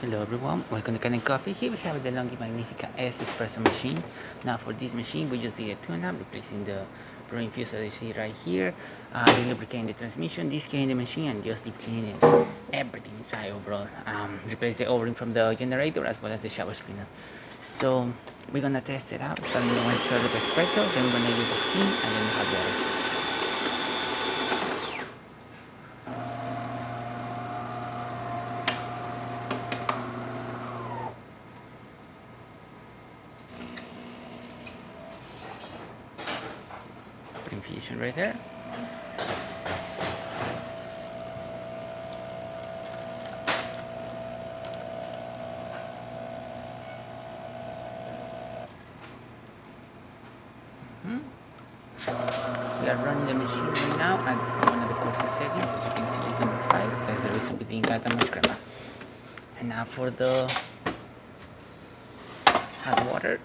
Hello everyone, welcome to Kanen Coffee. Here we have the DeLonghi Magnifica S espresso machine. Now for this machine we just did a tune-up, replacing the brewing fuse that you see right here, lubricating the transmission, descaling the machine, and just deep cleaning everything inside overall. Replace the O-ring from the generator as well as the shower screeners. So we're gonna test it out, starting with 1 of espresso, then we're gonna use the steam, and then hot water. Infusion right there. We are running the machine right now at one of the closest settings. As you can see, is number 5. That's the reason we didn't got that much crema. And now for the hot water.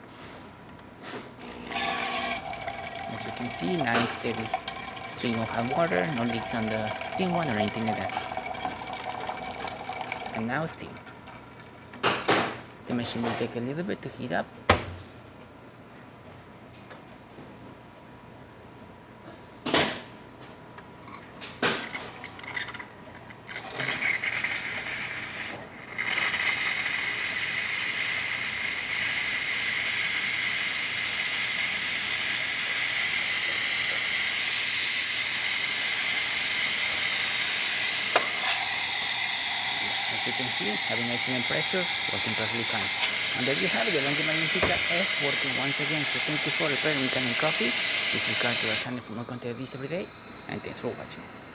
As you can see, nice steady stream of hot water, no leaks on the steam one or anything like that. And now steam. The machine will take a little bit to heat up. As you can see, having excellent pressure, working perfectly fine. And there you have it, the DeLonghi Magnifica S working once again. So thank you for repairing Kanen Coffee. Please subscribe to our channel for more content of this every day. And thanks for watching.